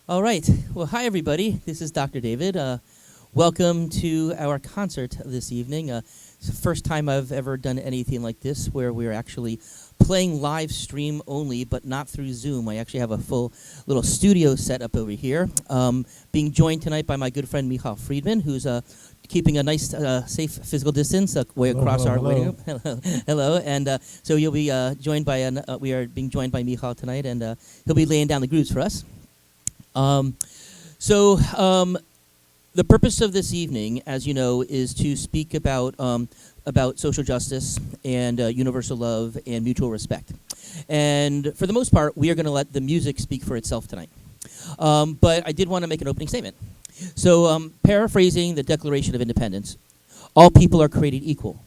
All right. Well, hi, everybody. This is DrDavid. Welcome to our concert this evening. It's the first time I've ever done anything like this where we're actually playing live stream only, but not through Zoom. I actually have a full little studio set up over here. Being joined tonight by my good friend Michal Friedman, who's keeping a nice, safe physical distance way across our waiting room. Hello. And so you'll be joined by, we are being joined by Michal tonight, and he'll be laying down the grooves for us. The purpose of this evening, as you know, is to speak about social justice and universal love and mutual respect. And for the most part, we are going to let the music speak for itself tonight. But I did want to make an opening statement. So paraphrasing the Declaration of Independence, all people are created equal.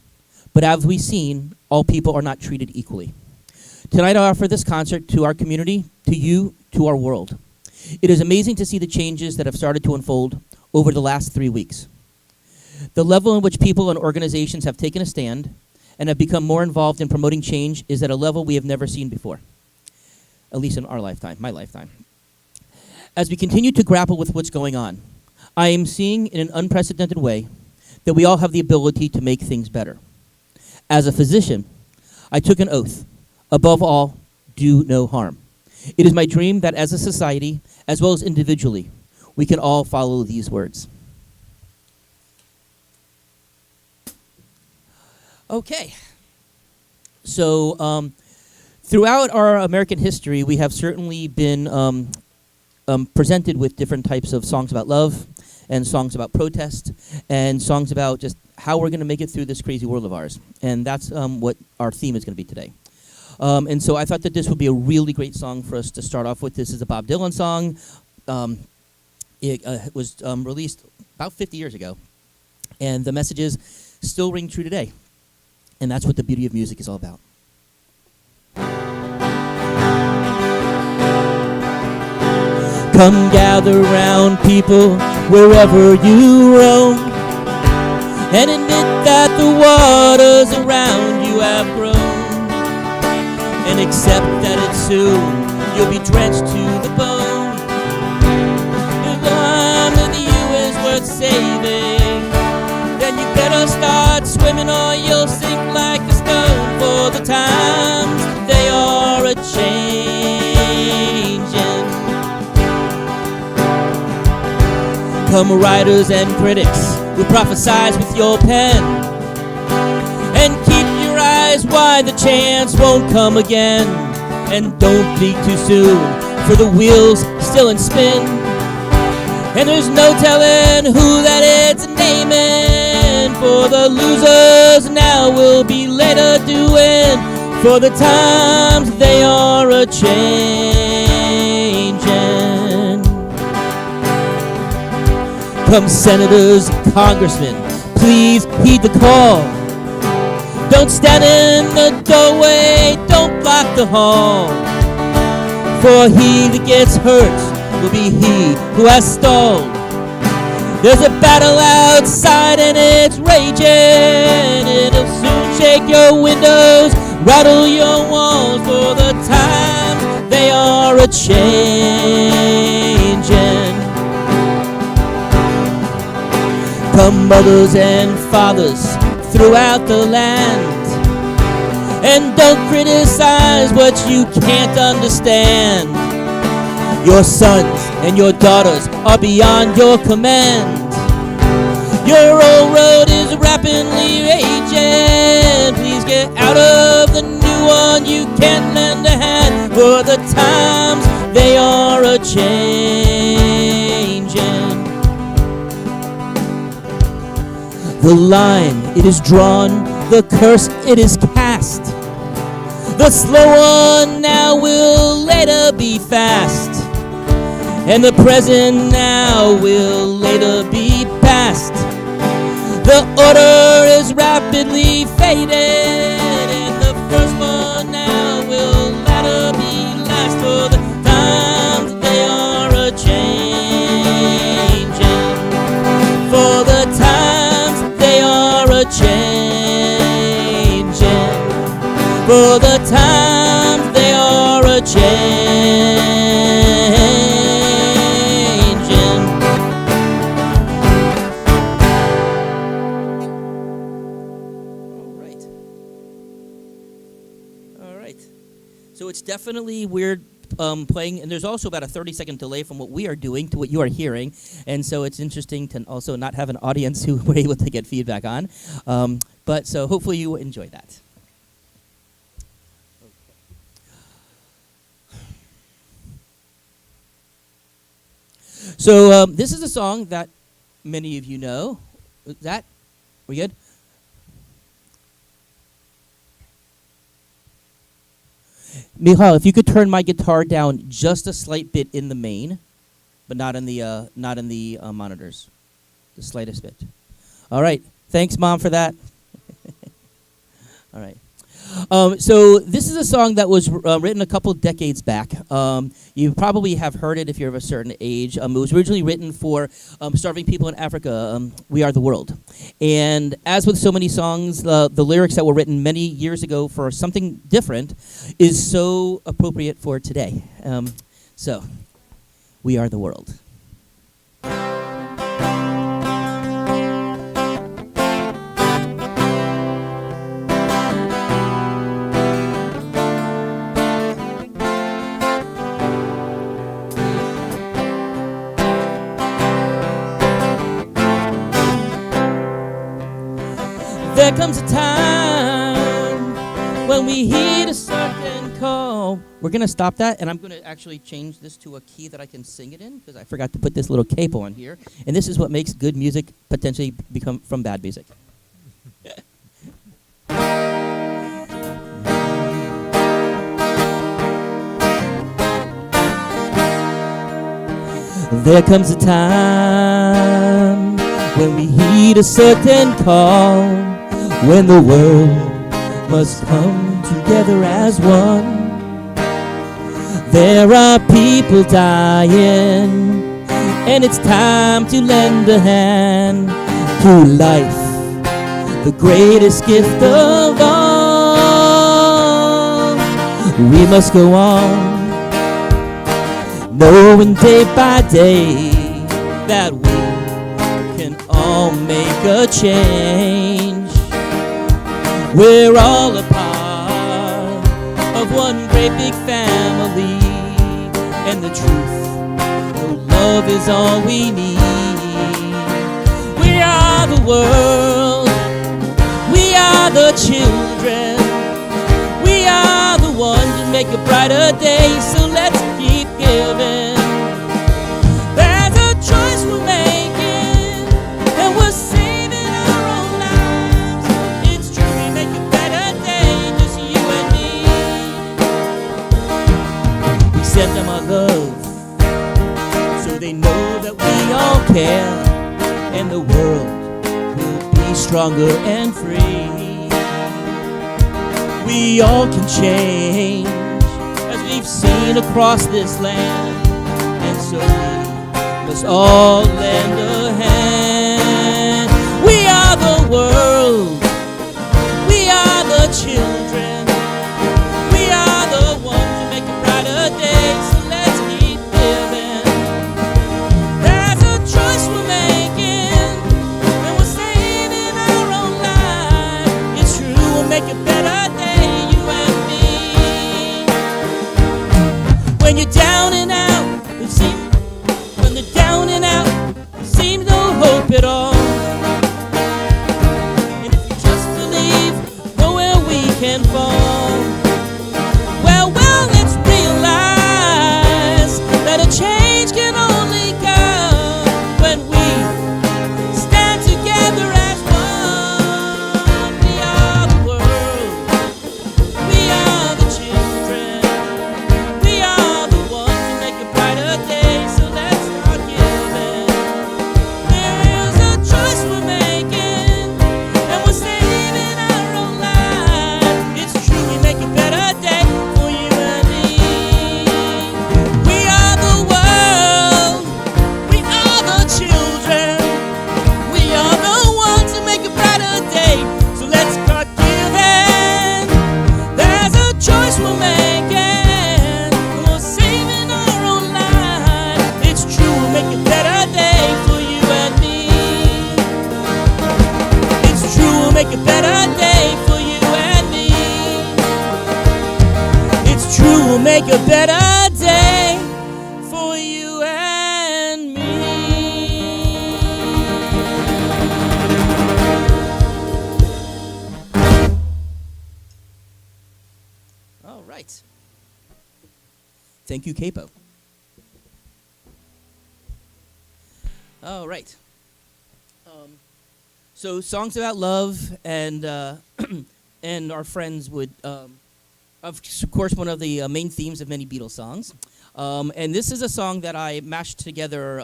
But as we've seen, all people are not treated equally. Tonight I offer this concert to our community, to you, to our world. It is amazing to see the changes that have started to unfold over the last 3 weeks. The level in which people and organizations have taken a stand and have become more involved in promoting change is at a level we have never seen before, at least in our lifetime, my lifetime. As we continue to grapple with what's going on, I am seeing in an unprecedented way that we all have the ability to make things better. As a physician, I took an oath, above all, do no harm. It is my dream that as a society, as well as individually, we can all follow these words. Okay. So throughout our American history, we have certainly been presented with different types of songs about love and songs about protest and songs about just how we're going to make it through this crazy world of ours. And that's what our theme is going to be today. And so I thought that this would be a really great song for us to start off with. This is a Bob Dylan song. It was released about 50 years ago. And the messages still ring true today. And that's what the beauty of music is all about. Come gather round, people, wherever you roam, and admit that the waters around you have grown. And accept that it's soon you'll be drenched to the bone. If the harm with you is worth saving, then you better start swimming or you'll sink like a stone. For the times they are a-changing. Come writers and critics who prophesize with your pen, and keep your eyes wide, the chance won't come again. And don't be too soon, for the wheel's still in spin, and there's no telling who that it's naming. For the losers now will be later doing, for the times they are a-changing. Come senators, congressmen, please heed the call. Don't stand in the doorway, don't block the hall. For he that gets hurt will be he who has stalled. There's a battle outside and it's raging. It'll soon shake your windows, rattle your walls. For the times they are a-changing. Come mothers and fathers throughout the land, and don't criticize what you can't understand. Your sons and your daughters are beyond your command. Your old road is rapidly aging. Please get out of the new one, you can't lend a hand. For the times they are a-changing. The line, it is drawn, the curse, it is cast. The slow one now will later be fast, and the present now will later be past. The order is rapidly fading, and the first one now will later be last. For the times they are a-changing. For the times they are a-changing. For the times they are a-changing. right. So it's definitely weird playing, and there's also about a 30-second delay from what we are doing to what you are hearing, and so it's interesting to also not have an audience who we're able to get feedback on. But so hopefully you enjoy that. So this is a song that many of you know. We good? Michal, if you could turn my guitar down just a slight bit in the main, but not in the monitors, the slightest bit. All right. Thanks, Mom, for that. All right. So this is a song that was written a couple decades back. You probably have heard it if you're of a certain age. It was originally written for starving people in Africa, We Are the World. And as with so many songs, the lyrics that were written many years ago for something different is so appropriate for today. So, We Are the World. There comes a time when we hear a certain call. We're going to stop that, and I'm going to actually change this to a key that I can sing it in, because I forgot to put this little cape on here. And this is what makes good music potentially become from bad music. There comes a time when we heed a certain call, when the world must come together as one. There are people dying, and it's time to lend a hand to life, the greatest gift of all. We must go on, knowing day by day that we can all make a change. We're all a part of one great big family, and the truth, no, love is all we need. We are the world, we are the children, we are the ones that make a brighter day, so let's keep giving. There's a choice we're making, and we're saving our own lives. It's true, we make a better day, just you and me. We send them our love, so they know that we all care, and the world will be stronger and free. We all can change, as we've seen across this land, and so we must all lend a hand. We are the world, we are the children, we are the ones who make a brighter day, so let's keep living. There's a choice we're making, and we're saving our own life. It's true, we'll make a better day, you and me. When you're down and out, when they're down and out, there seems no hope at all. And if you just believe, know where we can fall. Well, let's realize that a change can only come when we stand together as one. We are the world, we are the children, we are the ones through will make a better day for you and me. All right. Thank you, Capo. All right. So songs about love and and our friends would, of course, one of the main themes of many Beatles songs. And this is a song that I mashed together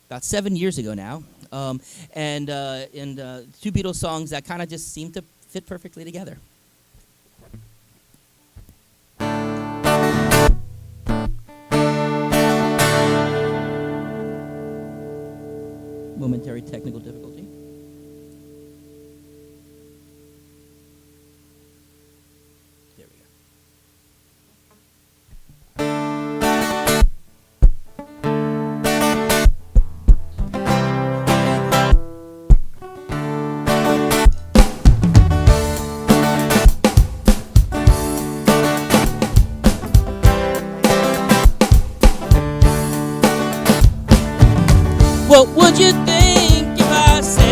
about 7 years ago now, and two Beatles songs that kind of just seem to fit perfectly together. Momentary technical difficulty. There we go. What would you think if I said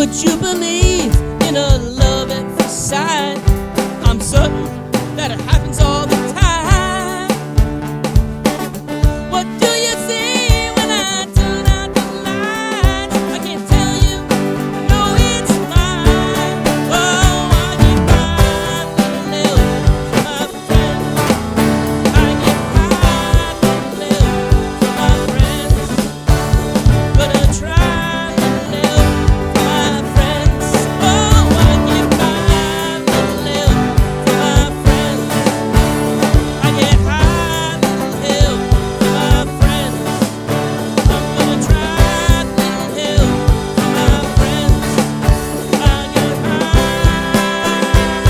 Would you believe in a love at first sight? I'm certain that it happens all the time. What do you see when I turn out the lights? I can't tell you, no, it's mine. Oh, I get high and live, my friend. I get high and live, my friends. Gonna try to live, my friends. Oh, I get high and live, my friends. I get high and live, my friends. I'm gonna try to live, my friends. I get high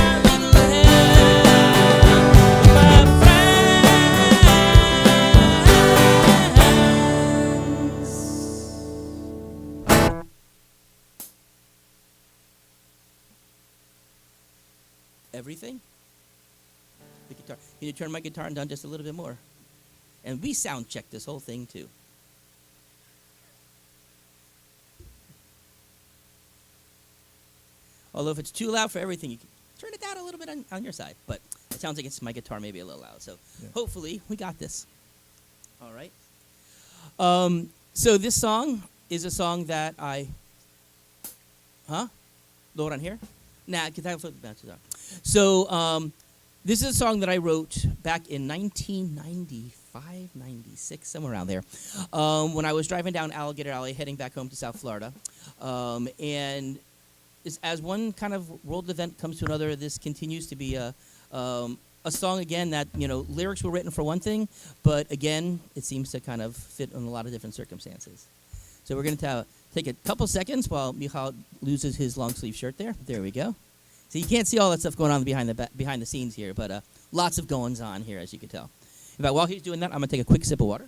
and live, my friends. Everything? The guitar. Can you turn my guitar down just a little bit more? And we sound check this whole thing too. Although if it's too loud for everything, you can turn it down a little bit on your side. But it sounds like it's my guitar maybe a little loud. So hopefully we got this. All right. So this song is a song that I... Lower on here? Nah, get that flip back to that. So this is a song that I wrote back in 1995, 96, somewhere around there, when I was driving down Alligator Alley, heading back home to South Florida. And as one kind of world event comes to another, this continues to be a song, again, that, you know, lyrics were written for one thing, but again, it seems to kind of fit in a lot of different circumstances. So we're going to take a couple seconds while Michal loses his long sleeve shirt there. There we go. So you can't see all that stuff going on behind the scenes here, but lots of goings on here, as you can tell. In fact, while he's doing that, I'm going to take a quick sip of water.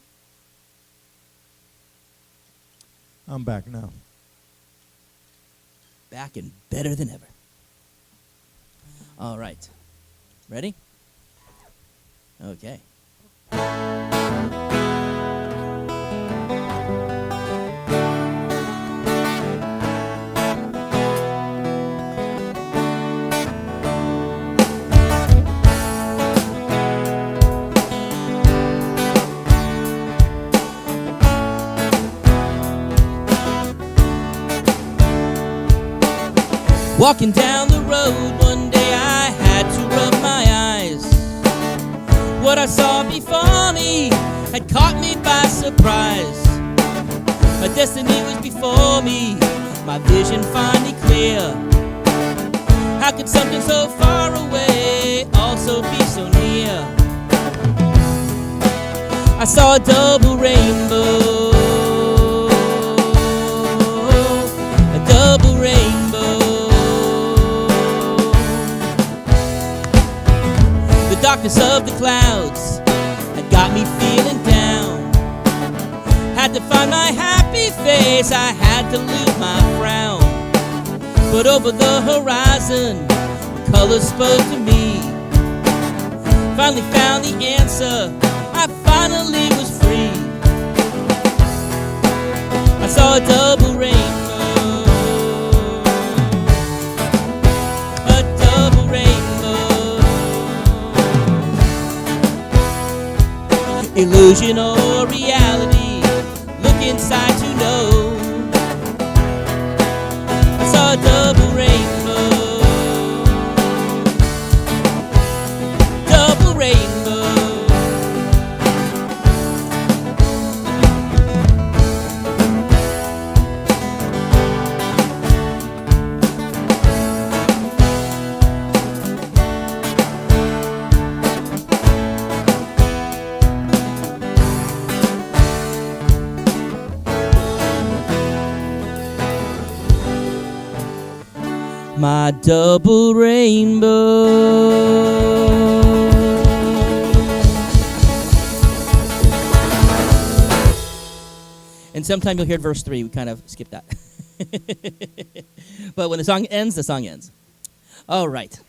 I'm back now. Back and better than ever. All right. Ready? Okay. Walking down the road one day, I had to rub my eyes. What I saw before me had caught me by surprise. My destiny was before me, my vision finally clear. How could something so far away also be so near? I saw a double rainbow, a double rainbow. The darkness of the clouds had got me feeling down. Had to find my happy face, I had to lose my frown. But over the horizon, the colors spoke to me. Finally found the answer, I finally was free. I saw a double rainbow, a double rainbow. Illusion or reality, look inside to know. I saw a double rainbow, double rainbow. My double rainbow. And sometime you'll hear verse 3. We kind of skip that. But when the song ends, the song ends. All right.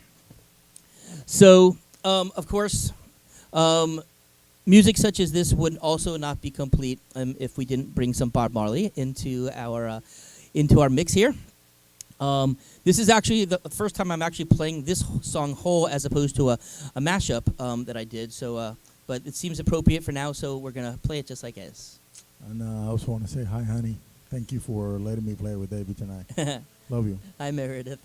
So, of course, music such as this would also not be complete if we didn't bring some Bob Marley into our mix here. This is actually the first time I'm actually playing this song whole as opposed to a mashup that I did. So, but it seems appropriate for now, so we're going to play it just like it is. And I also want to say hi, honey. Thank you for letting me play with David tonight. Love you. Hi, Meredith.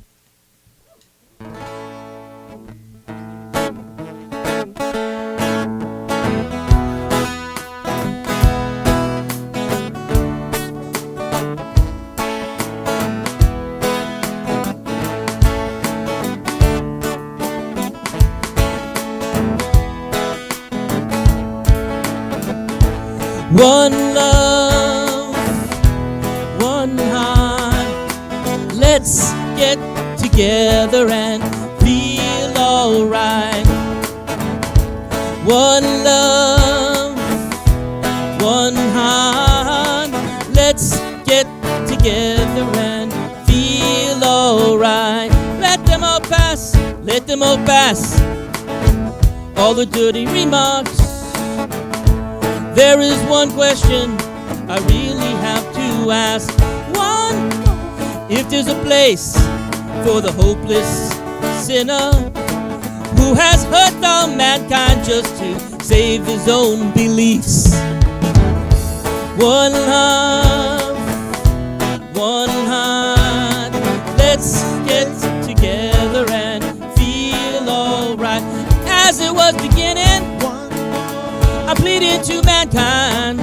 One love, one heart. Let's get together and feel alright. One love, one heart. Let's get together and feel alright. Let them all pass, let them all pass. All the dirty remarks. There is one question I really have to ask. One, if there's a place for the hopeless sinner who has hurt all mankind just to save his own beliefs. One love, one heart. Let's get together and feel alright. As it was beginning, I pleaded to mankind.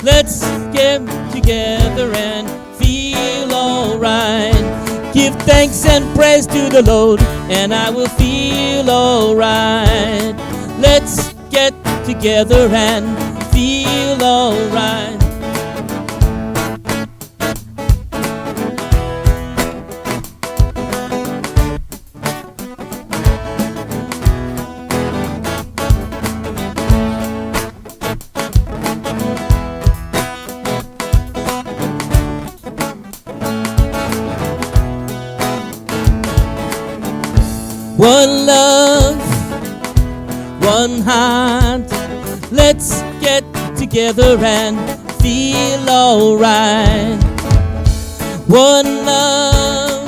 Let's get together and feel alright. Give thanks and praise to the Lord, and I will feel alright. Let's get together and feel alright. One love, one heart. Let's get together and feel alright. One love,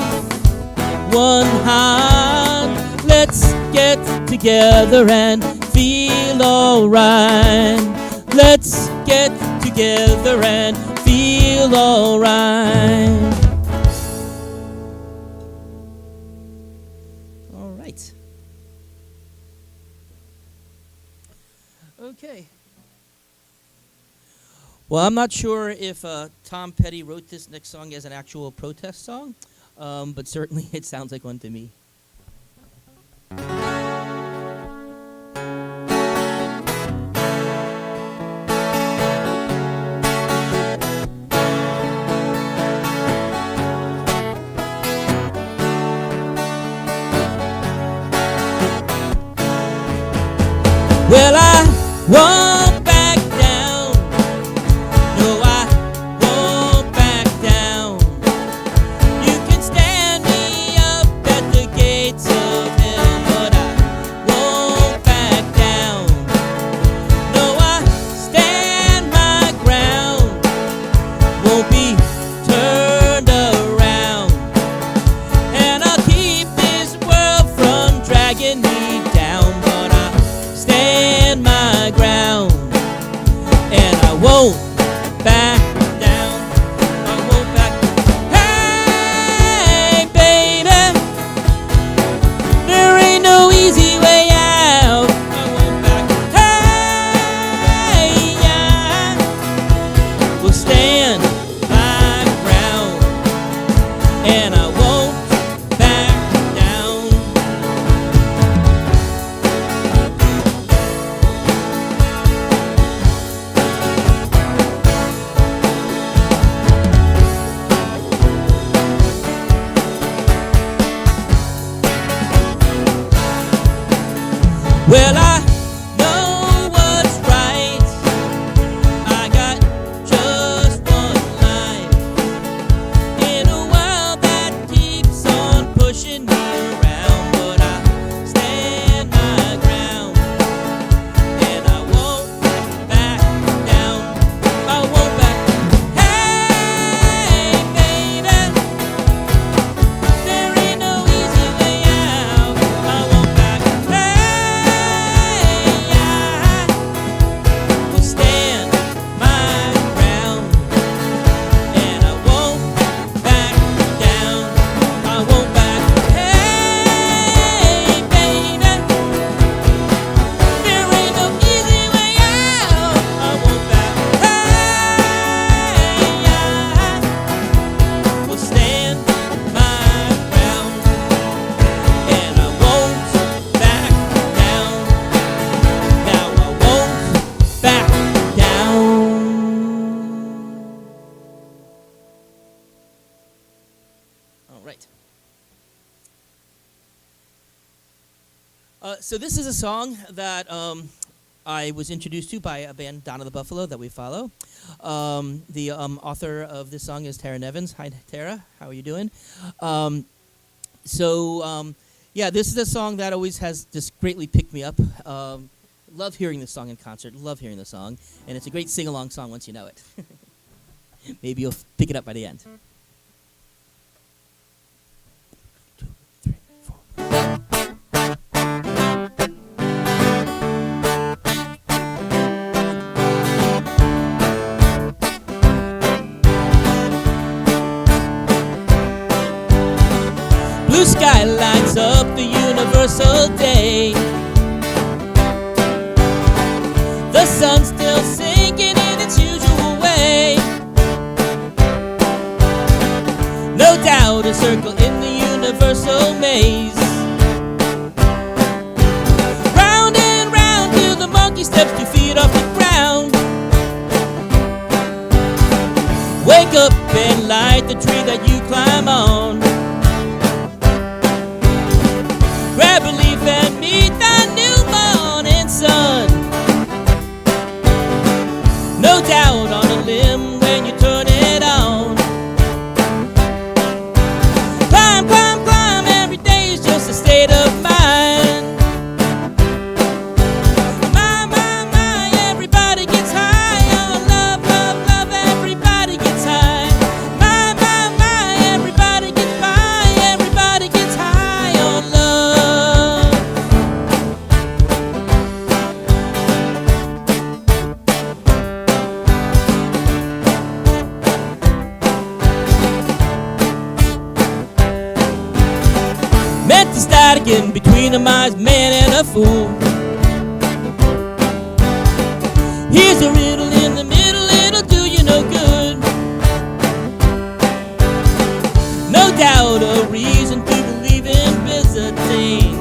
one heart. Let's get together and feel alright. Let's get together and feel alright. Okay. Well, I'm not sure if Tom Petty wrote this next song as an actual protest song, but certainly it sounds like one to me. Well, I won't back down. No, I won't back down. You can stand me up at the gates of hell, but I won't back down. No, I stand my ground. Won't be turned around. And I'll keep this world from dragging me down, but I stand my ground, and I won't back down. I won't back. Hey, baby, there ain't no easy way out. I won't back. Hey, yeah, we'll stand my ground, and I won't back down. Well, I know what's right. I got just one life in a world that keeps on pushing me around, but I stand my ground, and I won't back down. I won't back. Hey, baby, right. So this is a song that I was introduced to by a band, Donna the Buffalo, that we follow. The author of this song is Tara Nevins. Hi, Tara. How are you doing? Yeah, this is a song that always has just greatly picked me up. Love hearing this song in concert. Love hearing the song. And it's a great sing-along song once you know it. Maybe you'll pick it up by the end. Blue sky lights up the universal day. The sun's still sinking in its usual way. No doubt a circle in the universal maze. Round and round till the monkey steps 2 feet off the ground. Wake up and light the tree that you climb on. Grab a leaf and meet the new morning sun. No doubt on a limb when you turn it on. Climb, climb, climb, every day is just a state of mind. My, everybody gets high on love, love, love, everybody gets high. My, everybody gets by, everybody gets high on love. Meant to start again between a wise man and a fool. Here's a riddle in the middle, it'll do you no good. No doubt a reason to believe in visiting.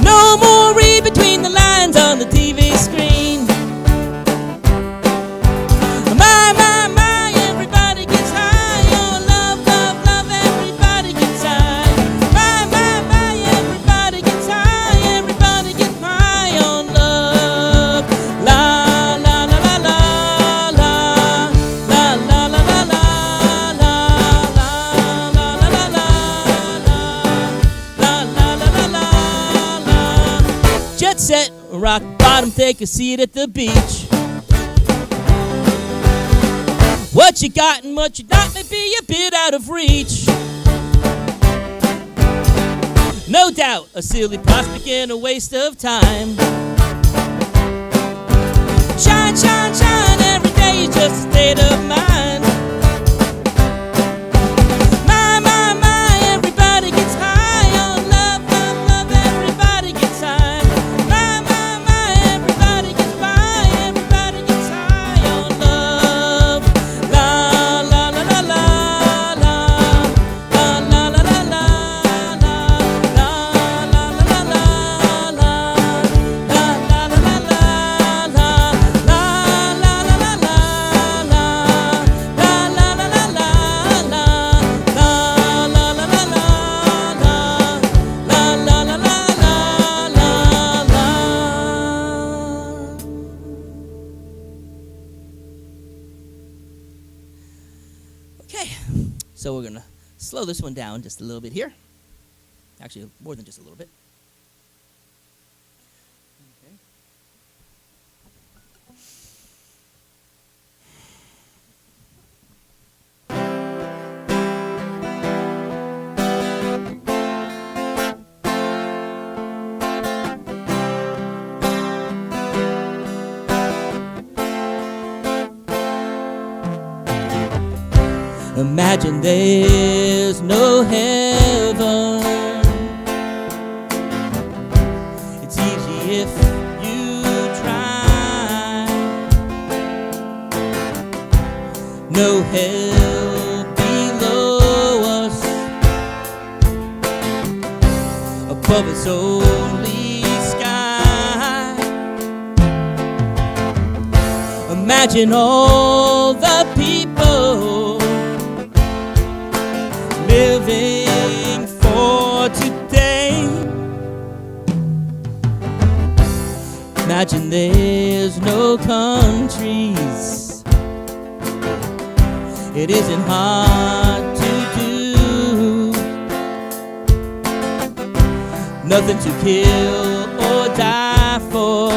No more read between the lines on the TV screen. My, everybody gets high on love, love, love, everybody gets high. My, everybody gets high, everybody gets high on love. La, la, la, la, la, la, la, la, la, la, la, la, la, la, la, la, la, la, la, la. Jet set, rock bottom, take a seat at the beach. What you got and what you not may be a bit out of reach. No doubt a silly prospect and a waste of time. Shine, shine, shine, every day is just a state of mind. My, everybody gets high on love, love, love, everybody gets high. My, everybody gets by, everybody gets high on love. La, la, la, la, la, la, la, la, la, la, la, la, la, la, la, la, Okay, so we're gonna slow this one down just a little bit here. Actually, more than just a little bit. Okay. Imagine there's no heaven. It's easy if you try. No hell below us. Above us only sky. Imagine all the people Imagine there's no countries. It isn't hard to do. Nothing to kill or die for,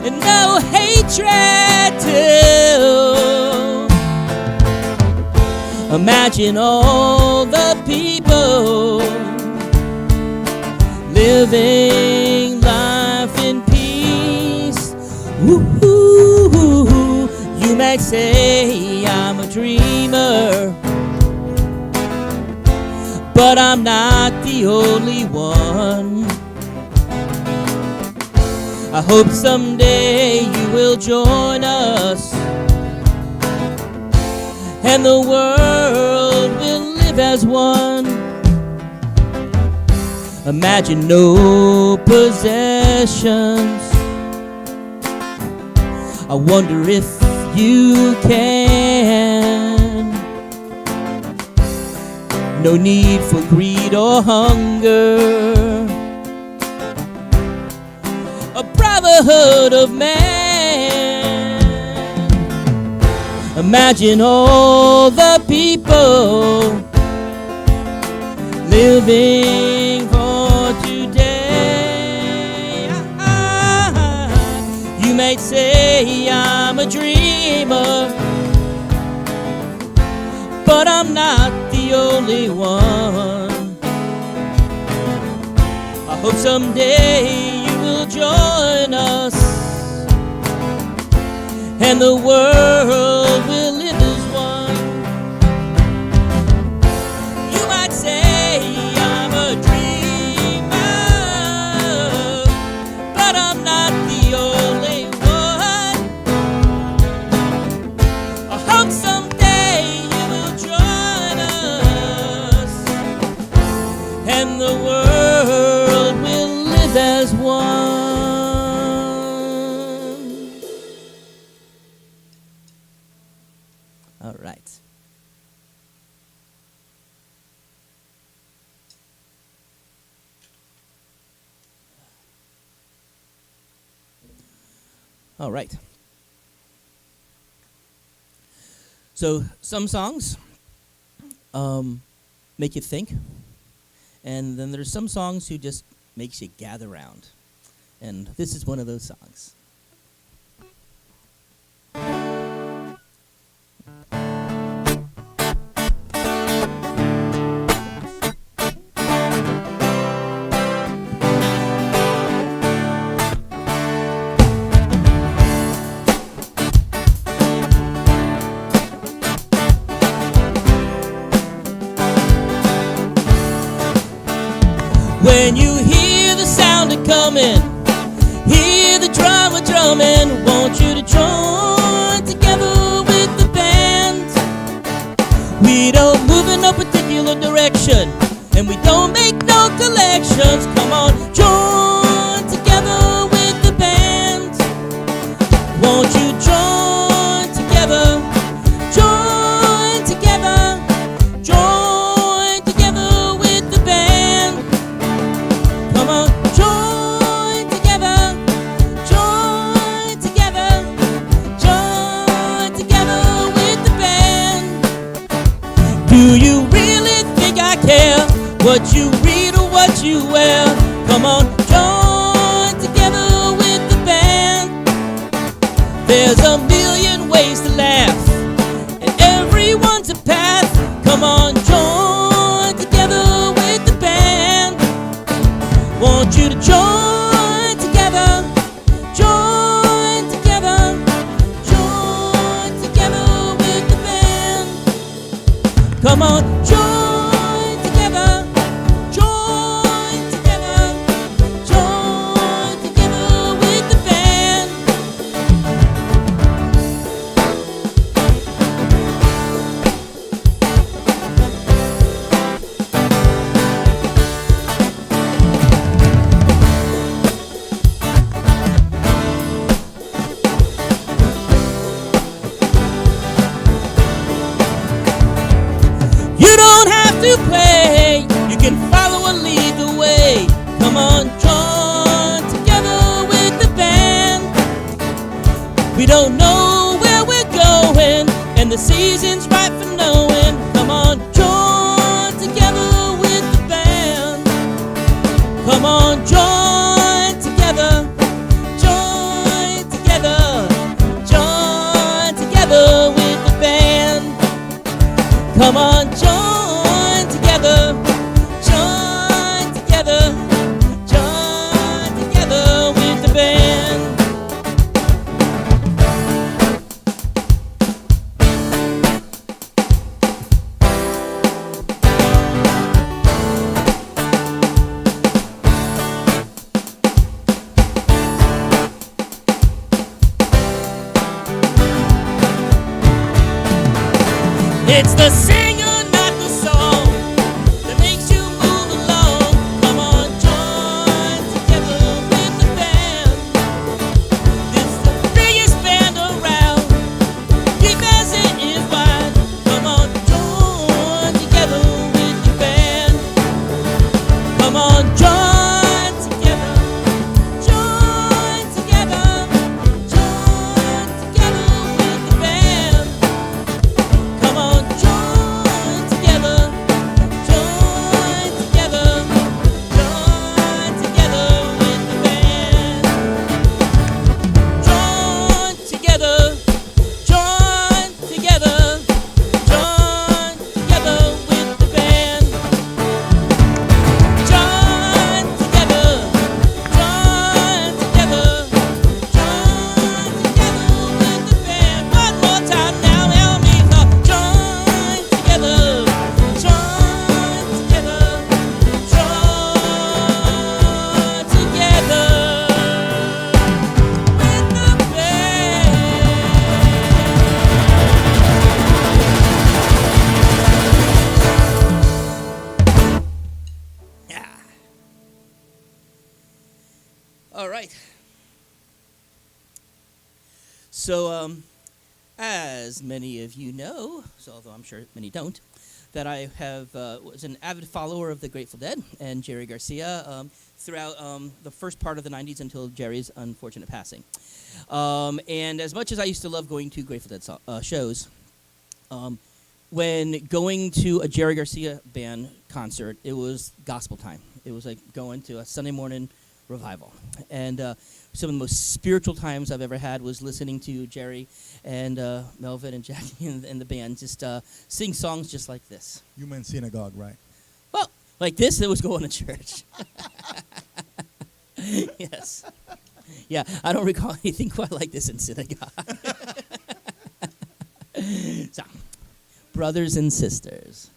and no hatred too. Imagine all the people living life in peace. Woo-hoo-hoo-hoo. You might say I'm a dreamer, but I'm not the only one. I hope someday you will join us, and the world will live as one. Imagine no possessions. I wonder if you can. No need for greed or hunger. A brotherhood of man. Imagine all the people living for today. You may say I'm a dreamer, but I'm not the only one. I hope someday you will join us, and the world will live as one. You might say I'm a dreamer, but I'm not the only one. I hope someday you will join us, and the world will live as one. All right. All right. So some songs make you think, and then there's some songs who just makes you gather round, and this is one of those songs. When you hear the sound of coming, hear the drummer drumming, want you to join together with the band. We don't move in no particular direction, and we don't make no collections. Come on, join together with the band. Won't you join together? Join together. Join together with the band. Come on, join together. Join together. Join together with the band. Do you really think I care what you read or what you wear? Come on, join together with the band. There's a million ways to laugh, and everyone's a path. Come on, join together with the band. Want you to join together. Join together. Join together with the band. Come on, join together. Join together. Join together with the band. You don't when the season's right for knowing. Come on, join together with the band. Come on, join together. Join together. Join together with the band. Come on, join together. Join together. Join together with the band. It's the singer, not the song, that makes you move along. Come on, join together with the band. This is the biggest band around. Keep as it is wide. Come on, join together with the band. Come on, join together. Join together. Join together with the band. Come on, join together. Join together. Join together with the band. Join together. Join together. Join together with the band. Join together. Join together. Join together with the band. One more time now, help me come. Join together. Join together. Join together with the band. Yeah. All right. So, as many of you know, so although I'm sure many don't, that I have was an avid follower of the Grateful Dead and Jerry Garcia throughout the first part of the 90s until Jerry's unfortunate passing. And as much as I used to love going to Grateful Dead shows, when going to a Jerry Garcia band concert, it was gospel time. It was like going to a Sunday morning revival. And some of the most spiritual times I've ever had was listening to Jerry and Melvin and Jackie and the band just sing songs just like this. You meant synagogue, right? Well, like this, it was going to church. Yes. Yeah, I don't recall anything quite like this in synagogue. So, brothers and sisters.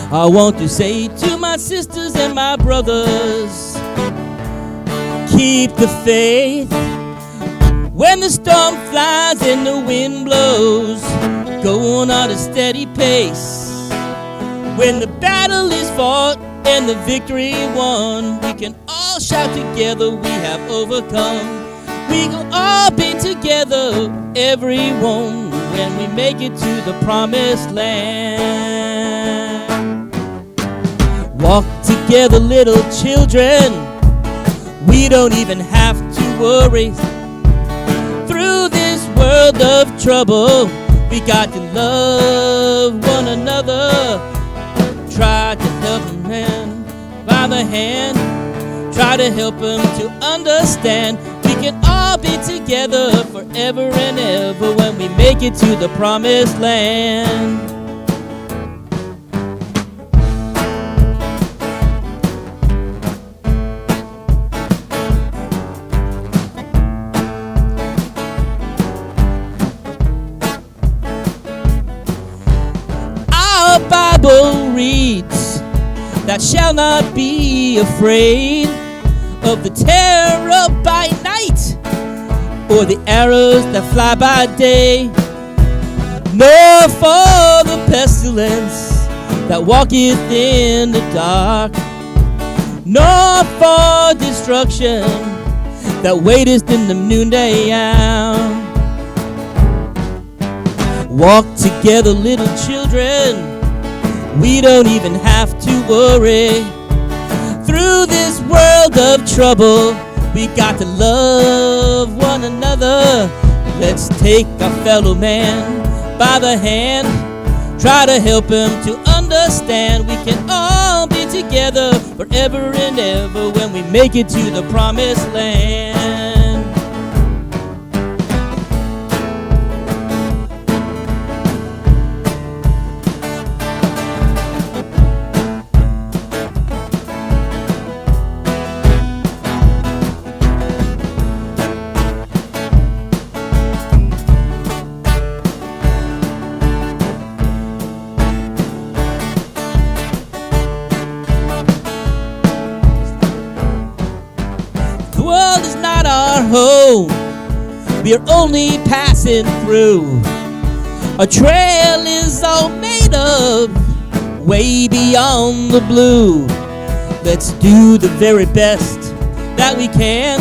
I want to say to my sisters and my brothers, keep the faith. When the storm flies and the wind blows, go on at a steady pace. When the battle is fought and the victory won, we can all shout together, we have overcome. We will all be together, everyone, when we make it to the promised land. Walk together, little children. We don't even have to worry. Through this world of trouble, we got to love one another. Try to help them hand by the hand. Try to help them to understand. We can all be together forever and ever when we make it to the promised land. Our Bible reads, "Thou shalt not be afraid of the terror by night, or the arrows that fly by day, nor for the pestilence that walketh in the dark, nor for destruction that waiteth in the noonday hour. Walk together, little children. We don't even have to worry. Through this world of trouble, we got to love one another. Let's take our fellow man by the hand, try to help him to understand we can all be together forever and ever when we make it to the promised land. The world is not our home, we're only passing through. Our trail is all made of way beyond the blue. Let's do the very best that we can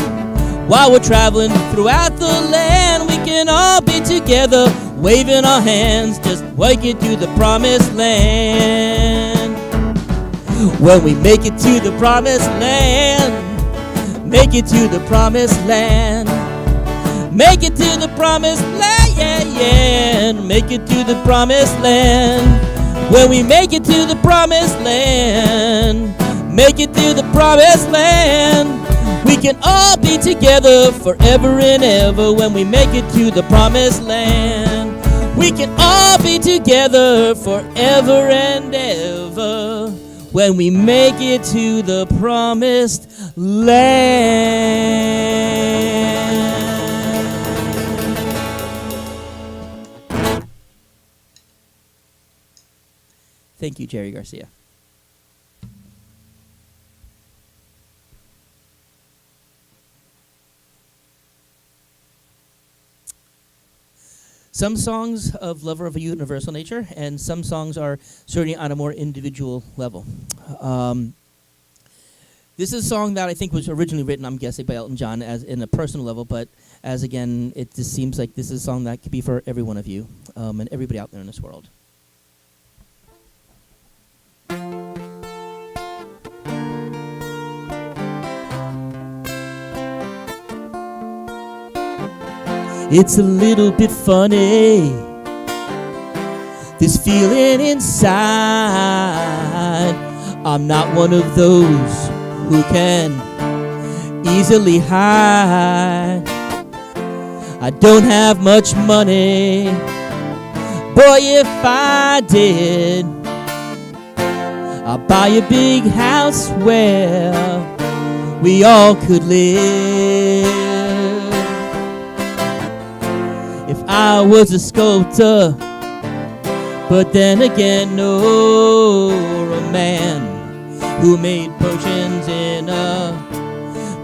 while we're traveling throughout the land. We can all be together, waving our hands, just waking to the promised land. When we make it to the promised land, make it to the promised land. Make it to the promised land, yeah, yeah. Make it to the promised land. When we make it to the promised land, make it to the promised land. We can all be together forever and ever when we make it to the promised land. We can all be together forever and ever when we make it to the promised land. Thank you, Jerry Garcia. Some songs of love are of a universal nature, and some songs are certainly on a more individual level. This is a song that I think was originally written, I'm guessing, by Elton John as in a personal level, but as again, it just seems like this is a song that could be for every one of you and everybody out there in this world. It's a little bit funny, this feeling inside. I'm not one of those who can easily hide. I don't have much money, boy, if I did, I'd buy a big house where we all could live. If I was a sculptor, but then again, no, a man who made potions in a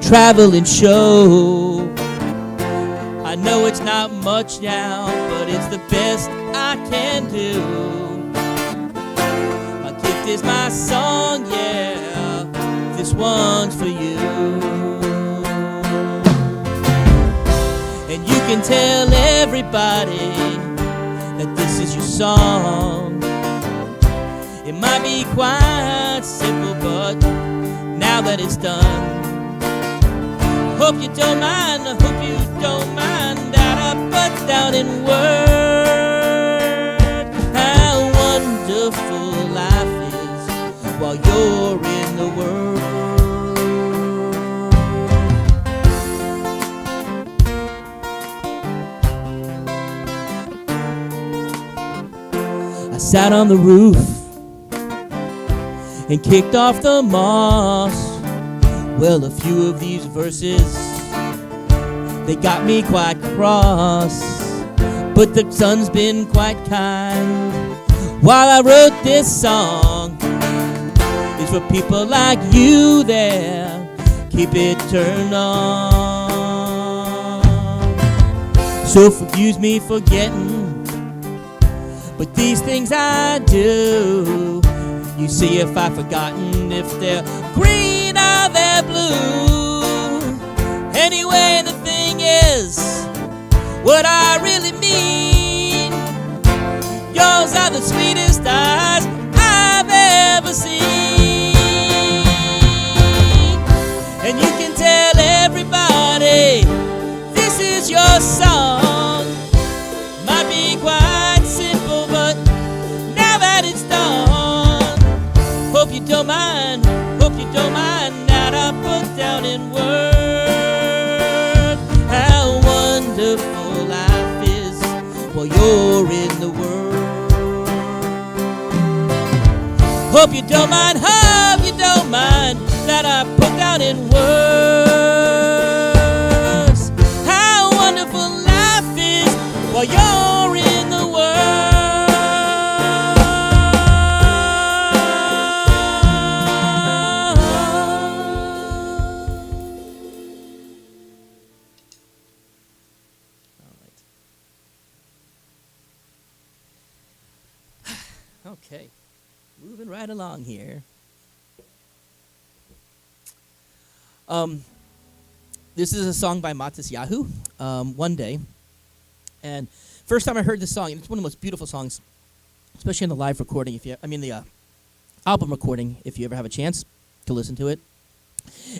traveling show. I know it's not much now, but it's the best I can do. My gift is my song, yeah, this one's for you. And you can tell everybody that this is your song. It might be quite simple, but now that it's done, hope you don't mind, I hope you don't mind that I put down in words how wonderful life is while you're in the world. I sat on the roof and kicked off the moss. Well, a few of these verses, they got me quite cross, but the sun's been quite kind while I wrote this song. It's for people like you there, keep it turned on. So excuse me for getting, but these things I do, you see if I've forgotten if they're green or they're blue. Anyway, the thing is, what I really mean Those are the sweetest eyes I've ever seen. And you can tell everybody this is your song. Might be quite simple, but now that it's done, hope you don't mind that I put down in words how wonderful life is while you're in the world. Hope you don't mind that I put down in words how wonderful life is while you're in the world. All right. Okay. Moving right along here. This is a song by Matisyahu, One Day. And first time I heard this song, and it's one of the most beautiful songs, especially in the live recording, the album recording, if you ever have a chance to listen to it.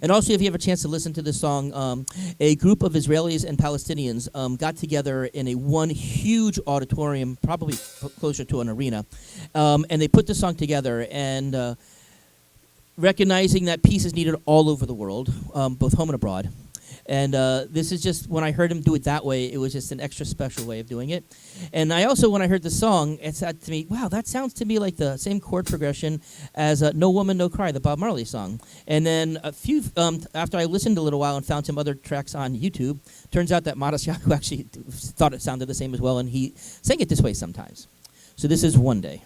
And also, if you have a chance to listen to this song, a group of Israelis and Palestinians got together in one huge auditorium, probably closer to an arena, and they put this song together, and recognizing that peace is needed all over the world, both home and abroad. And this is just, when I heard him do it that way, it was just an extra special way of doing it. And I also, when I heard the song, it said to me, wow, that sounds to me like the same chord progression as No Woman, No Cry, the Bob Marley song. And then after I listened a little while and found some other tracks on YouTube, turns out that Matisyahu actually thought it sounded the same as well, and he sang it this way sometimes. So this is One Day.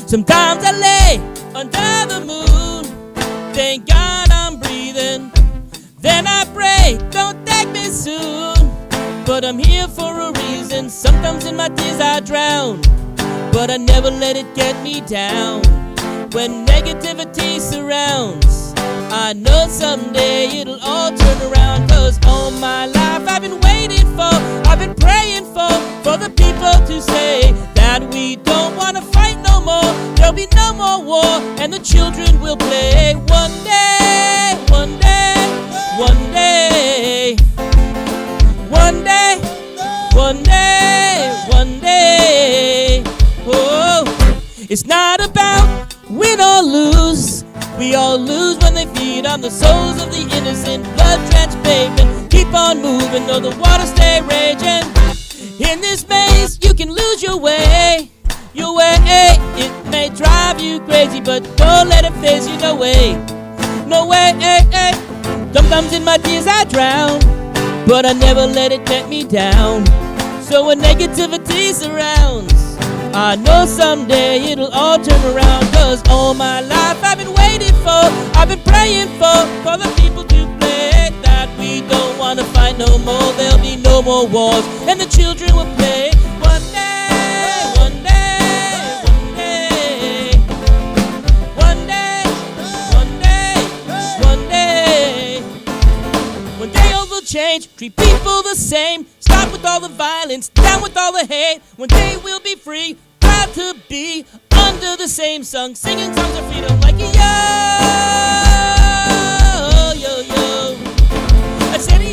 Sometimes I lay under the moon, thank God I'm breathing. Then I pray, don't take me soon, but I'm here for a reason. Sometimes in my tears I drown, but I never let it get me down. When negativity surrounds, I know someday it'll all turn around. 'Cause all my life I've been waiting for, I've been praying for the people to say that we don't want to fight no more. There'll be no more war, and the children will play. One day, one day, one day, one day, one day, one day. Oh, it's not about win or lose. We all lose when they feed on the souls of the innocent. Blood-drenched pavement, keep on moving though the waters stay raging. In this maze, you can lose your way. Your way, it may drive you crazy, but don't let it phase you, no way. No way, Sometimes in my tears I drown, but I never let it get me down. So when negativity surrounds, I know someday it'll all turn around. 'Cause all my life I've been waiting for, I've been praying for the people to play that we don't want to fight no more. There'll be no more wars, and the children will play. One day, one day, one day, one day, one day, one day. One day all will change, treat people the same. Stop with all the violence, down with all the hate. One day we'll be free, proud to be under the same sun, singing songs of freedom like yo, yo, yo. I said yo,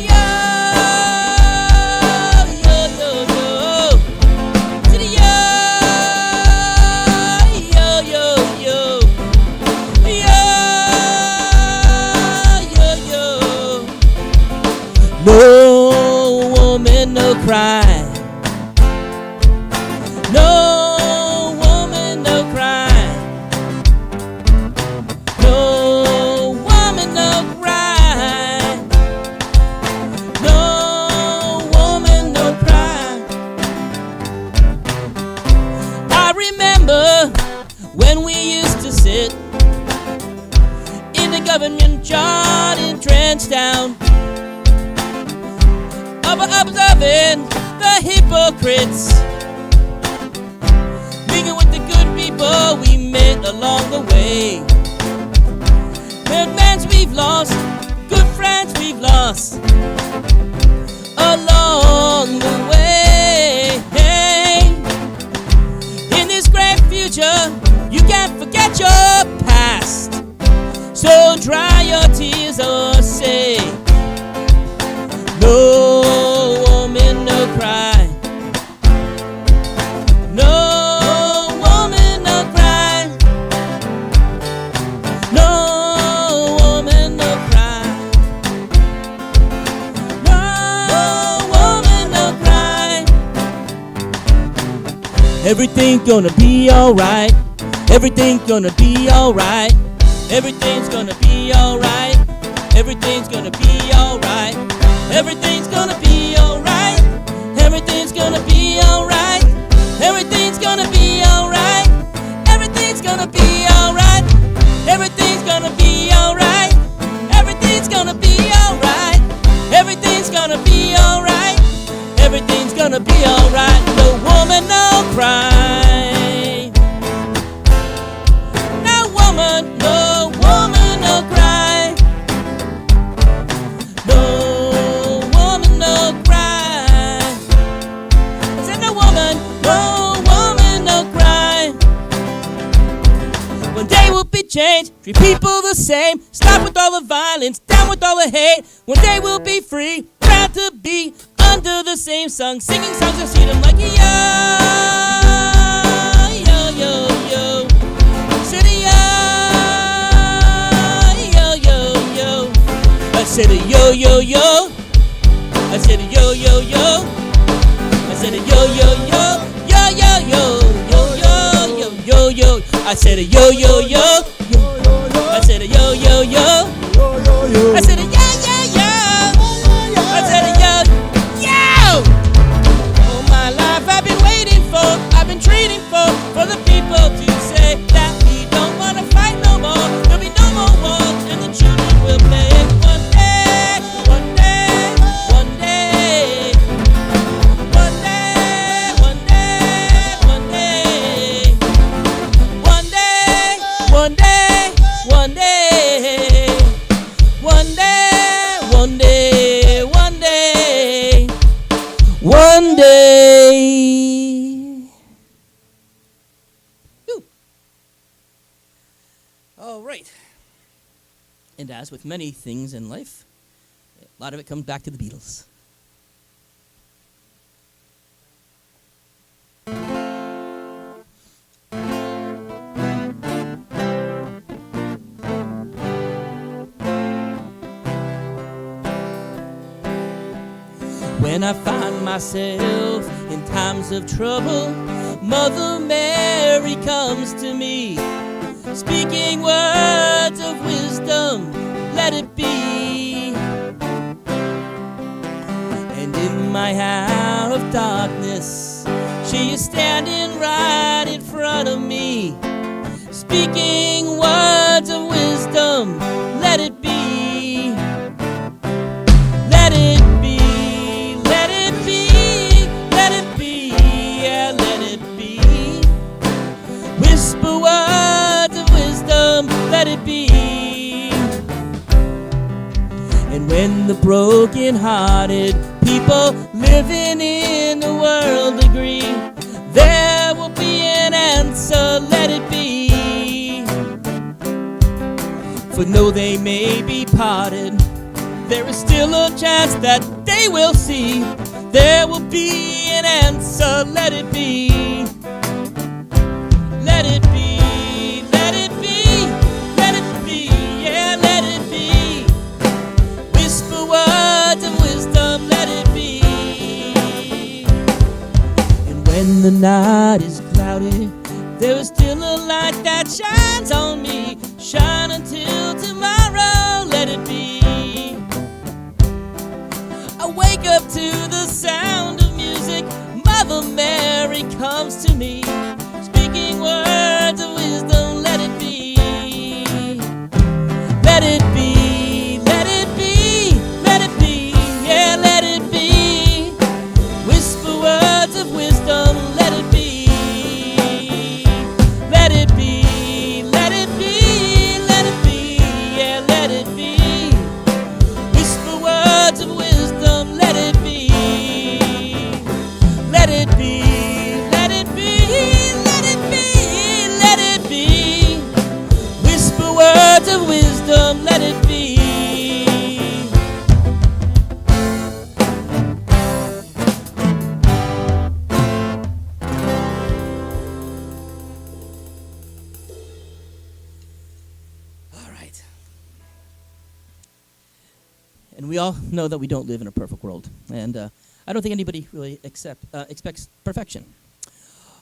yo, yo, yo. I said yo, yo, yo, yo, yo, yo. No woman, no cry. No woman, no cry. No woman, no cry. No woman, no cry. I remember when we used to sit down, observing the hypocrites, mingling with the good people we met along the way. Good friends we've lost, good friends we've lost along the way. In this great future, you can't forget your past, so dry your tears or say, no woman, no cry. No woman, no cry. No woman, no cry. No woman, no cry. Everything's gonna be alright. Everything's gonna be alright. Everything's gonna be alright. Everything's gonna be alright. Everything's gonna be alright. Everything's gonna be alright. Everything's gonna be alright. Everything's gonna be alright. Everything's gonna be alright. Everything's gonna be alright. Everything's gonna be alright. Everything's gonna be alright. No woman, no cry. No woman, no woman, no cry. No woman, no cry. I said no woman, no cry. One day we'll be changed, treat people the same. Stop with all the violence, down with all the hate. One day we'll be free, proud to be under the same sun, singing songs and see them like yo, yo, yo, yo. City, yo, yo, yo. I said a yo, yo, yo. I said a yo, yo, yo. I said a yo, yo, yo. Yo, yo, yo, yo, yo, yo, yo, yo. I said a yo, yo, yo. I said a yo, yo, yo. I said a yo, yo, yo. I said a yo, yo. All my life I've been waiting for, I've been treating for the people to say that we don't wanna fight no more. There'll be no more wars and the children will play. One day, one day, one day. One day, one day, one day. One day, one day, one day. One day, one day, one day. One day. Whew. All right. And as with many things in life, a lot of it comes back to the Beatles. When I find myself in times of trouble, Mother Mary comes to me, speaking words of wisdom, let it be. And in my hour of darkness, she is standing right in front of me, speaking words of wisdom, let it be. Let it be. Let it be. Let it be. Yeah, let it be. Whisper words of wisdom, let it be. And when the broken-hearted people living in the world agree, there will be an answer, let it be. For though they may be parted, there is still a chance that they will see. There will be an answer, let it be. Let it be, let it be, let it be, yeah, let it be. Whisper words of wisdom, let it be. And when the night is cloudy, there is still a light that shines on me. Shine until tomorrow, let it be. I wake up to the sound of music. Mother Mary comes to me, speaking words of wisdom, let it be. Let it be, let it be, And we all know that we don't live in a perfect world. And I don't think anybody really expects perfection.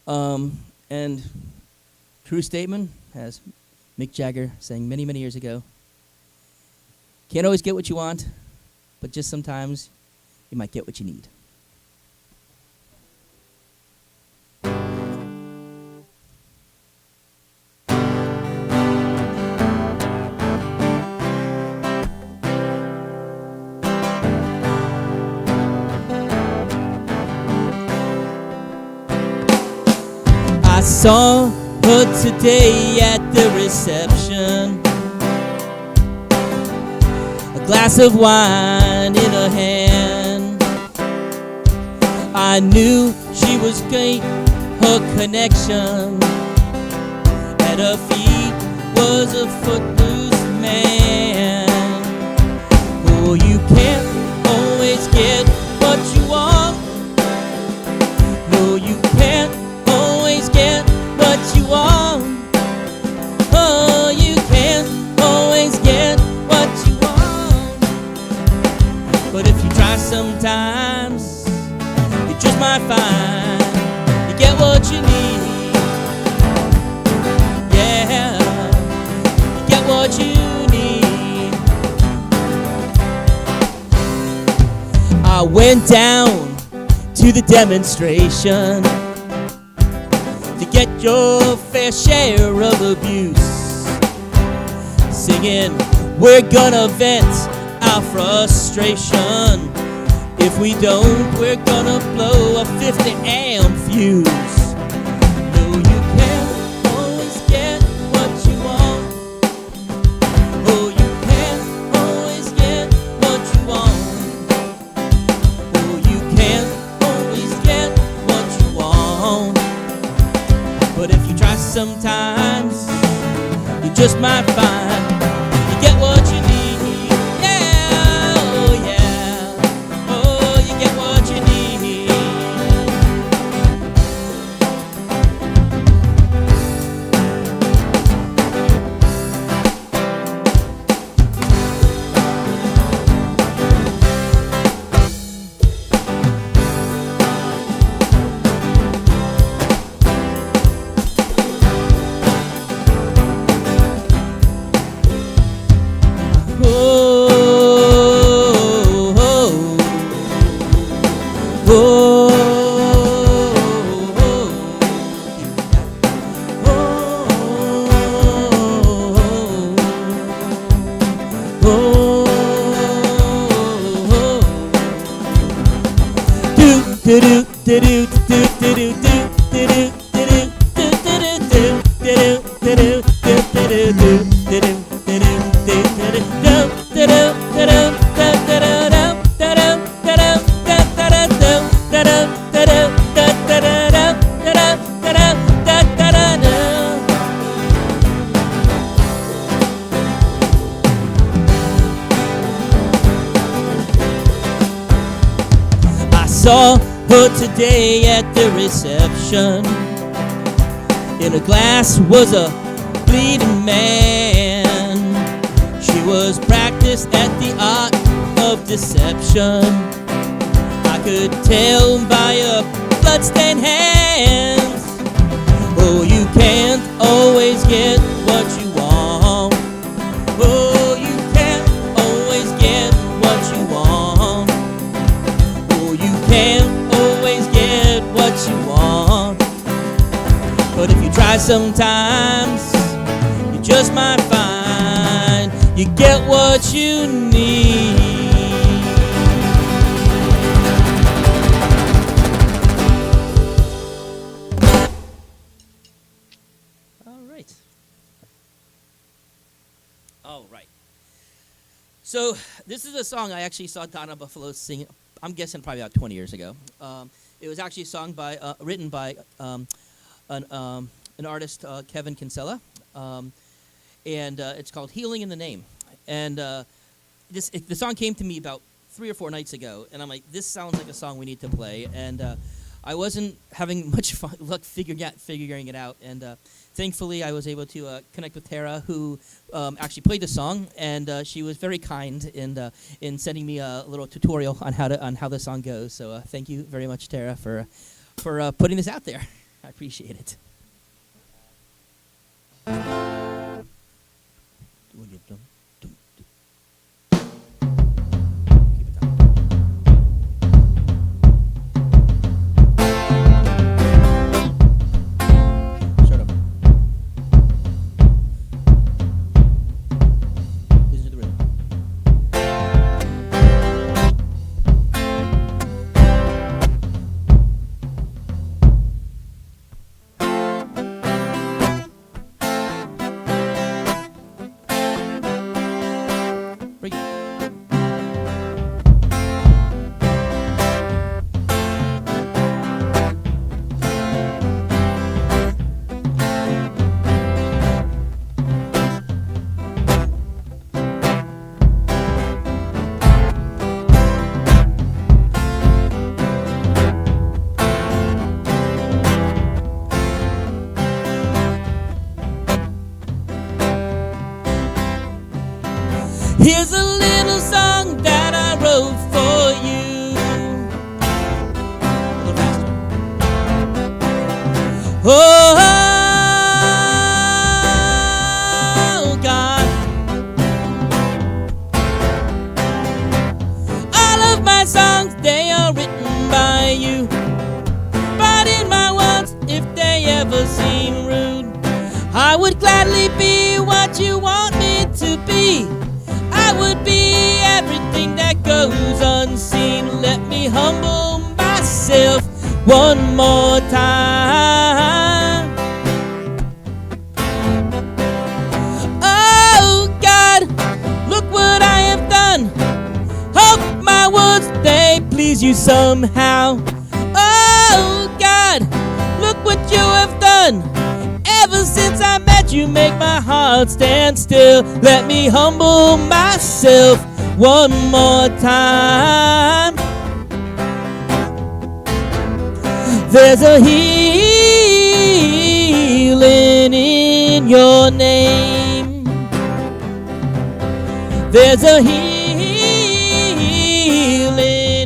And true statement, as Mick Jagger sang many, many years ago, can't always get what you want, but just sometimes you might get what you need. I saw her today at the reception, a glass of wine in her hand. I knew she was great, her connection. At her feet was a footloose man. Oh, you can't always get what you want. No, you can't always get what you want. Oh, you can't always get what you want. But if you try sometimes, you just might find you get what you need. Yeah, you get what you need. I went down to the demonstration to get your fair share of abuse, singing, we're gonna vent our frustration. If we don't, we're gonna blow a 50 amp fuse. No, you can't always get what you want. Oh, you can't always get what you want. Oh, you can't always get what you want. But if you try sometimes, you just might find you get what you need. Yeah, oh yeah, oh, you get what you need. Saw her today at the reception. In a glass was a bleeding man. She was practiced at the art of deception. I could tell by her bloodstained hands. Oh, you can't always get what you want. Oh, you can't always get what you want. Can't always get what you want. But if you try sometimes, you just might find you get what you need. All right. So this is a song I actually saw Donna Buffalo sing. I'm guessing probably about 20 years ago. It was actually a song written by an artist, Kevin Kinsella, and it's called "Healing in the Name." And the song came to me about 3 or 4 nights ago, and I'm like, this sounds like a song we need to play. And I wasn't having much luck figuring it out, and thankfully I was able to connect with Tara, who actually played the song, and she was very kind in sending me a little tutorial on how the song goes. So thank you very much, Tara, for putting this out there. I appreciate it. Here's a little song that I wrote for you. A little faster. Oh, God. All of my songs, they are written by you. But in my words, if they ever seem rude, I would gladly be what you want me to be. I would be everything that goes unseen. Let me humble myself one more time. Oh God, look what I have done. Hope my words, they please you somehow. Oh God, look what you have done. Ever since I met you, make my heart stand still. Let me humble myself one more time. There's a healing in your name. There's a healing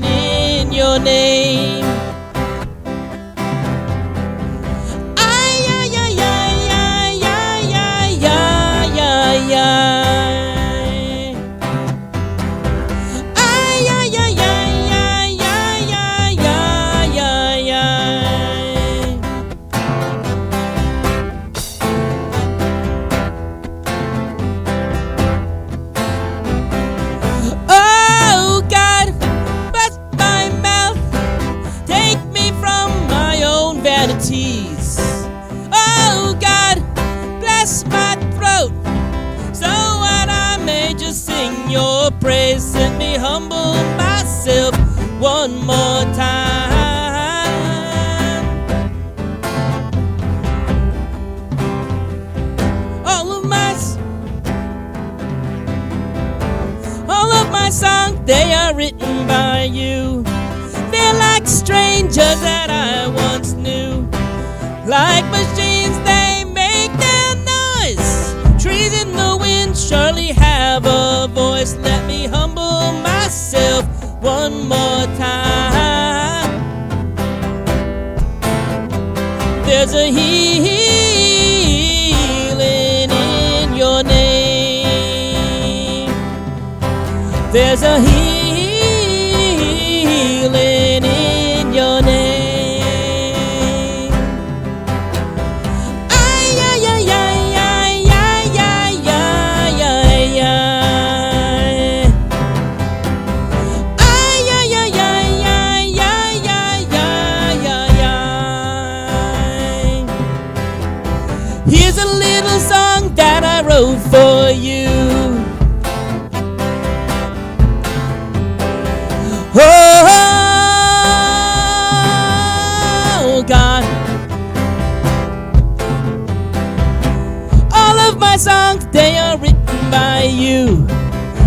in your name. Oh God, bless my throat, so that I may just sing your praise. Let me humble myself one more time. All of my songs, they are written by you. They're like strangers that I once knew. Like machines, they make their noise. Trees in the wind surely have a voice. Let me humble myself one more time. There's a healing in your name. There's a healing in your name. Here's a little song that I wrote for you. Oh God, all of my songs, they are written by you.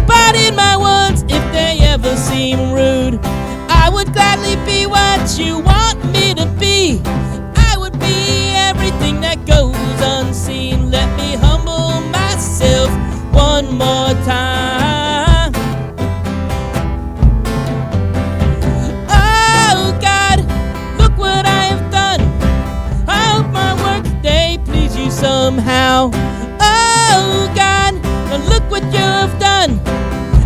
But in my words, if they ever seem rude, I would gladly be what you want me to wouldn't be. I would be everything that goes unseen. Let me humble myself one more time. Oh God, look what I have done. I hope my work today please you somehow. Oh God, now look what you have done.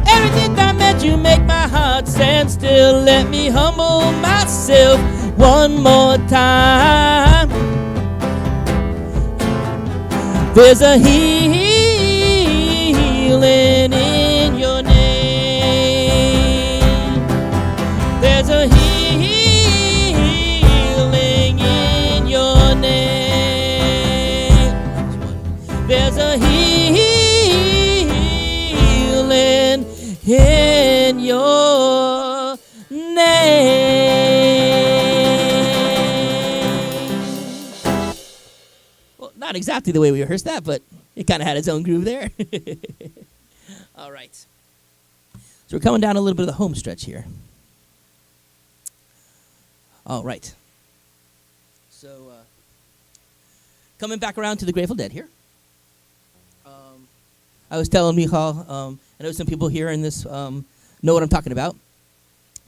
Every time that you make my heart stand still, let me humble myself one more time. There's a healing in your name. There's a healing in your name. There's a healing in your name. Well, not exactly the way we rehearsed that, but it kind of had its own groove there. All right. So we're coming down a little bit of the home stretch here. All right. So coming back around to the Grateful Dead here. I was telling Michal, I know some people here in this know what I'm talking about.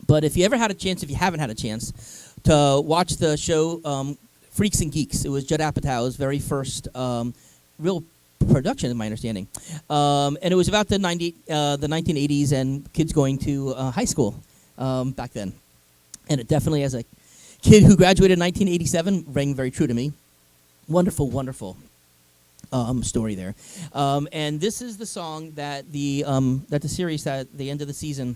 But if you ever had a chance, if you haven't had a chance, to watch the show Freaks and Geeks. It was Judd Apatow's very first real production, in my understanding. And it was about the 1980s and kids going to high school back then. And it definitely, as a kid who graduated in 1987, rang very true to me. Wonderful, wonderful story there. And this is the song that the series, at the end of the season,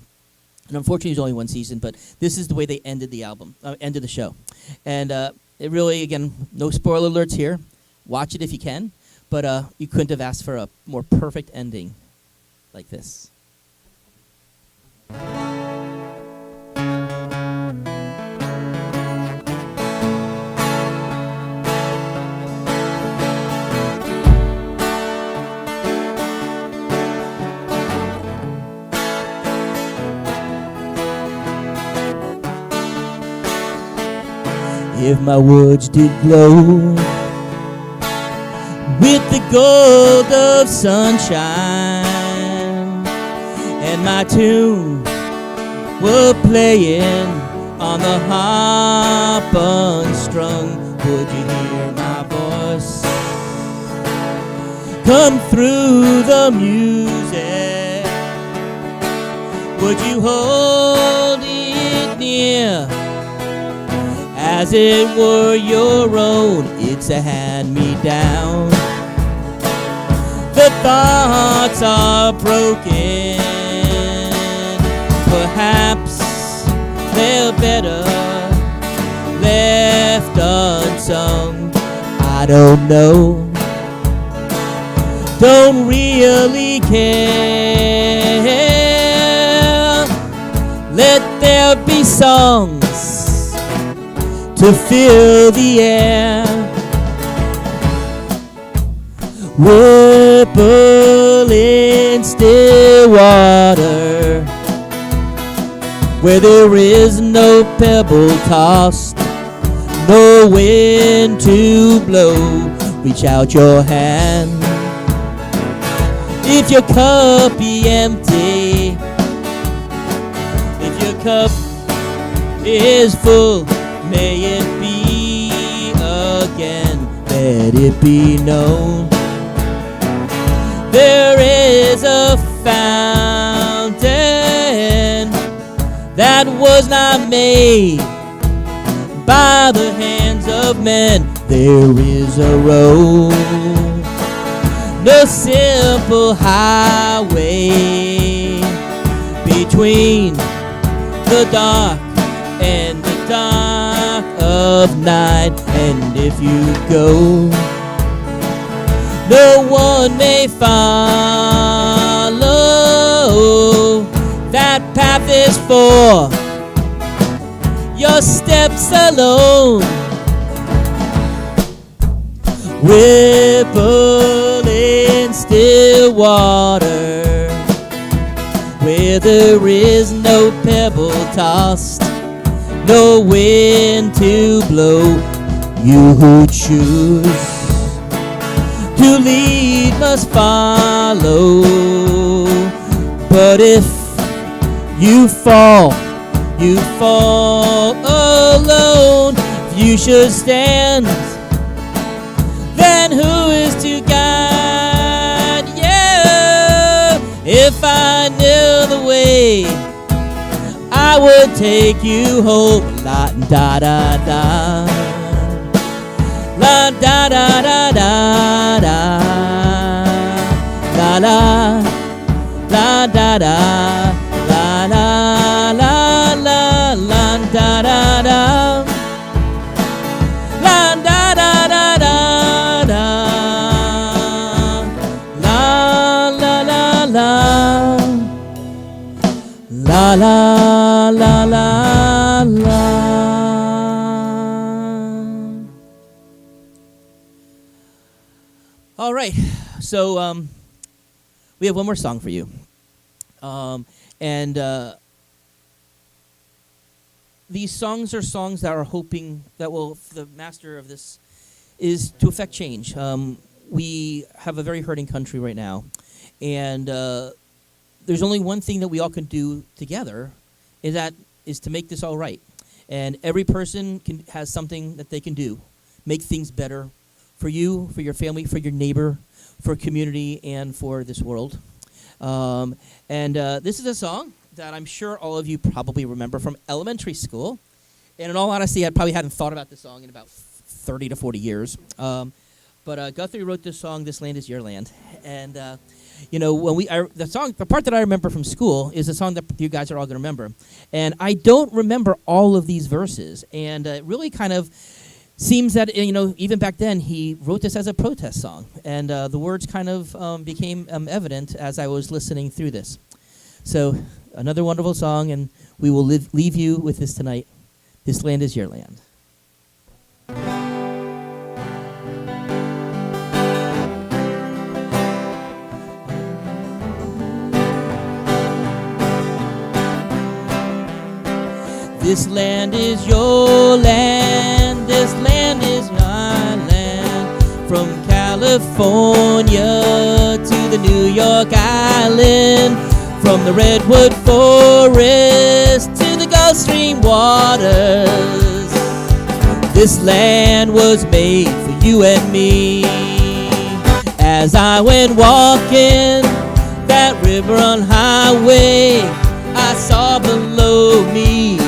and unfortunately it was only one season, but this is the way they ended the album, ended the show. And it really, again, no spoiler alerts here. Watch it if you can, but you couldn't have asked for a more perfect ending like this. If my words did glow with the gold of sunshine, and my tune were playing on the harp unstrung, would you hear my voice come through the music? Would you hold it near as it were your own? It's a hand-me-down. The thoughts are broken. Perhaps they're better left unsung. I don't know. Don't really care. Let there be songs to fill the air. Ripple in still water, where there is no pebble tossed, no wind to blow. Reach out your hand. If your cup be empty, if your cup is full, may it be again, let it be known. There is a fountain that was not made by the hands of men. There is a road, no simple highway between the dark and the dark of night. And if you go, no one may follow. That path is for your steps alone. Ripple in still water, where there is no pebble tossed, no wind to blow. You who choose to lead must follow. But if you fall alone. If you should stand, then who is to guide you? If I knew the way, I would take you home. La da da da, la da da da da da, la la la da da, la la la la la da da da, la da da da da da, la la la la, la la la la la. All right, so we have one more song for you, and these songs are songs that are hoping that will, the master of this is to affect change. We have a very hurting country right now, and there's only one thing that we all can do together, is to make this all right. And every person has something that they can do, make things better for you, for your family, for your neighbor, for community, and for this world. This is a song that I'm sure all of you probably remember from elementary school. And in all honesty, I probably hadn't thought about this song in about 30 to 40 years. But Guthrie wrote this song, "This Land Is Your Land." And, the part that I remember from school is a song that you guys are all going to remember. And I don't remember all of these verses. And it really kind of seems that, even back then, he wrote this as a protest song. And the words kind of became evident as I was listening through this. So another wonderful song, and we will leave you with this tonight. This land is your land. This land is your land, this land is my land. From California to the New York Island, from the redwood forest to the Gulf Stream waters. This land was made for you and me. As I went walking that river on highway, I saw below me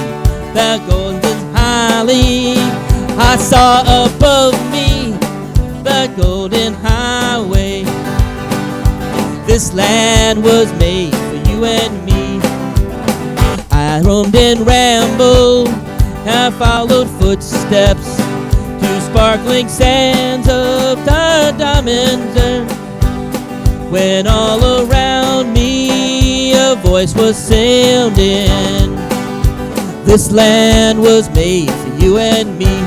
the golden highway. I saw above me the golden highway. This land was made for you and me. I roamed and rambled, I followed footsteps to sparkling sands of the diamonds. When all around me a voice was sounding, this land was made for you and me.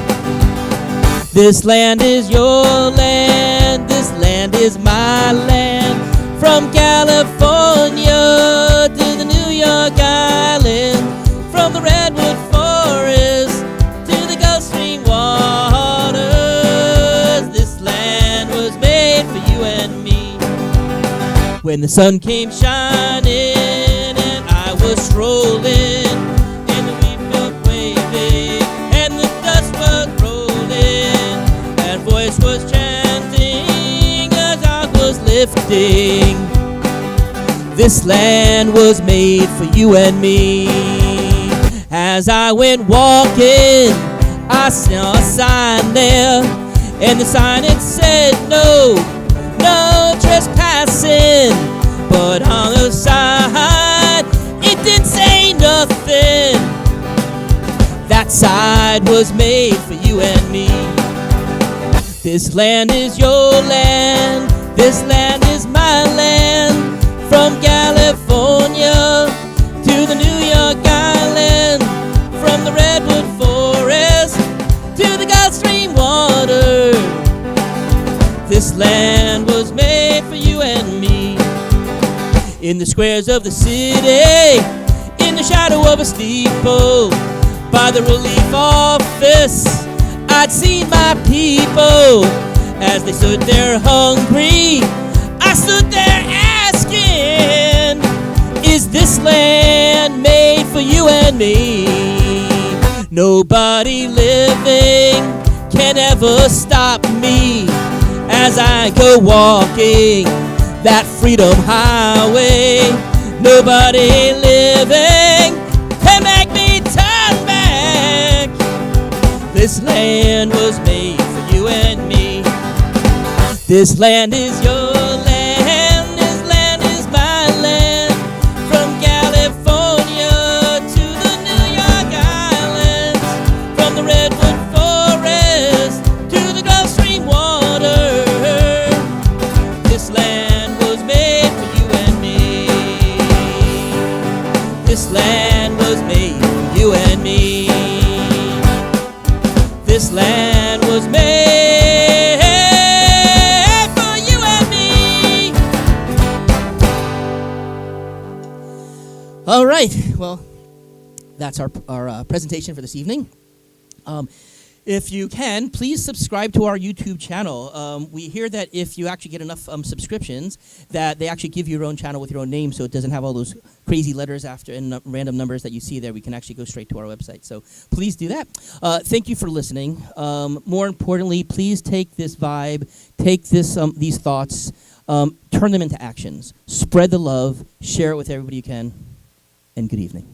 This land is your land, this land is my land. From California to the New York Island, from the redwood forest to the Gulf Stream waters. This land was made for you and me. When the sun came shining and I was strolling, was chanting as I was lifting. This land was made for you and me. As I went walking, I saw a sign there, and the sign it said no, no trespassing. But on the side, it didn't say nothing. That side was made for you and me. This land is your land, this land is my land. From California to the New York Island, from the redwood forest to the Gulf Stream water. This land was made for you and me. In the squares of the city, in the shadow of a steeple, by the relief office. I'd seen my people as they stood there hungry. I stood there asking, is this land made for you and me? Nobody living can ever stop me as I go walking that freedom highway. Nobody living can make me turn back. This land was made for you and me. This land is your land. This land is my land. From California to the New York Islands, from the Redwood Forest to the Gulf Stream water. This land was made for you and me. This land was made for you and me. This land was made for you and me. All right. Well, that's our presentation for this evening. If you can, please subscribe to our YouTube channel. We hear that if you actually get enough subscriptions, that they actually give you your own channel with your own name, so it doesn't have all those crazy letters after and random numbers that you see there. We can actually go straight to our website. So please do that. Thank you for listening. More importantly, please take this vibe, take these thoughts, turn them into actions. Spread the love, share it with everybody you can, and good evening.